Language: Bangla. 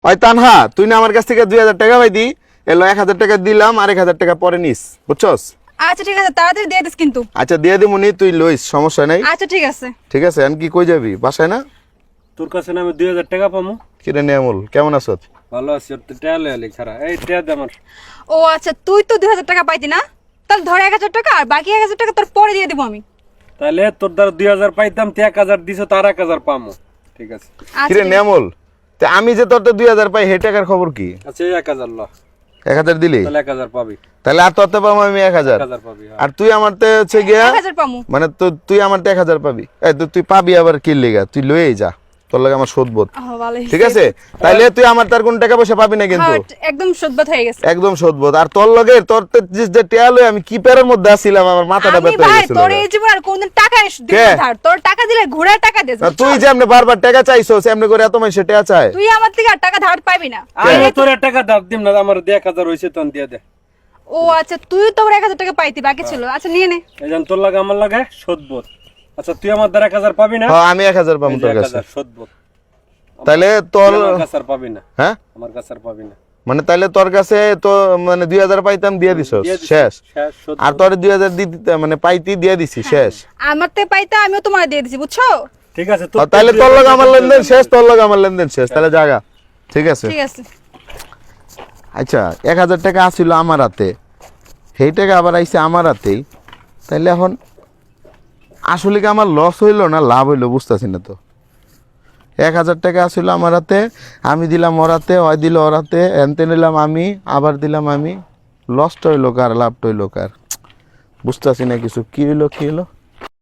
ওই তানহা, তুই না আমার কাছ থেকে 2000 টাকা পাইতি, এলো 1000 টাকা দিলাম, আর 1000 টাকা পরে নিস, বুঝছস? আচ্ছা ঠিক আছে, তাড়াতাড়ি দিয়ে দিস কিন্তু। আচ্ছা দিয়ে দিমুনি, তুই লইস, সমস্যা নাই। আচ্ছা ঠিক আছে। ঠিক আছে, এখন কি কই যাবি, বাসায় না? তোর কাছে না আমি 2000 টাকা পামু। কিরে নিয়ামুল, কেমন আছো? ভালো আছি, তোর টাকা লইলি খারা। এই টাকা দে আমার। ও আচ্ছা, তুই তো 2000 টাকা পাইতি না, তাহলে ধর 1000 টাকা, আর বাকি 1000 টাকা তোর পরে দিয়ে দিব আমি। তাহলে তোর দ্বারা 2000 পাইতাম, তুই 1000 দিছ, তার 1000 পামু। ঠিক আছে। আচ্ছা কিরে ঠিক আছে। নিয়ামুল, তে আমি যে তোর 2000 পাই, হে টাকার খবর কি? আচ্ছা এই 1000 ল। 1000 দিলি? তাহলে 1000 পাবি। তাহলে আর তোরতে পাবো আমি 1000। 1000 পাবি। হ্যাঁ। আর তুই আমারতে হচ্ছে গিয়া 1000 পামু। মানে তুই আমারতে 1000 পাবি। এই তুই পাবি আবার কি লিগা? তুই লয়েই যা, তোর লাগে আমার শোধবোধ। ভালোই। ঠিক আছে, তাইলে তুই আমার তার কোন টাকা পয়সা পাবি না কিন্তু। হ্যাঁ, একদম সদবাত হয়ে গেছে। একদম শোধবোধ। আর তোর লগে তোর যে টিয়া লই আমি কি পেরের মধ্যে আসছিলাম, আমার মাথাটা আমি ব্যথা হয়ে ভাই গেছিল। তোর এই জীবন আর কোনদিন টাকা দিব কে? না ধার। তোর টাকা দিলে ঘোড়ার টাকা দে। না, তুই যে এমনি বারবার টাকা চাইছস, এমনি করে এত মানুষ টাকা চায়। তুই আমার থেকে আর টাকা ধার পাবি না। আমি তোর টাকা দাব দিম না, আমার 1000 হইছে তখন দিয়ে দে। ও আচ্ছা, তুই তো 1000 টাকা পাইতি, বাকি ছিল। আচ্ছা নিয়ে নে। এইজন তোর লাগে আমার লাগে শোধবোধ। আচ্ছা তুই আমার দ্বারা 1000 পাবি না? হ্যাঁ, আমি 1000 পাবো তোর কাছে। 1000 শোধবোধ। তাইলে তোর আমার কাছে আর পাবি না। হ্যাঁ, আমার কাছে আর পাবি না। মানে তাইলে তোর কাছে তো মানে 2000 পাইতাম দিয়ে দিছস, দিয়ে দিছি। শেষ। শেষ শোধবোধ। আর তোর 2000 দিতে মানে পাইতি দিয়ে দিছি, শেষ। আমার থেকে পাইতা আমিও তোমার দিয়ে দিছি, বুঝছো? ঠিক আছে। তাইলে তোর লগে আমার লেনদেন শেষ, তোর লগে আমার লেনদেন শেষ। তাহলে জায়গা ঠিক আছে। ঠিক আছে। আচ্ছা 1000 টাকা আসিল আমার হাতে, সেই টাকা আবার আইছে আমার হাতেই, তাইলে এখন আসলে কি আমার লস হইলো না লাভ হইলো বুঝতেছি না তো। 1000 টাকা আসিল আমার হাতে, আমি দিলাম ওর হাতে, ওই দিল ওর হাতে, এনতে নিলাম আমি, আবার দিলাম আমি। লসটা হইলো কার, লাভটা হইলো কার, বুঝতেছি না কিছু। কি হইলো কি হইলো?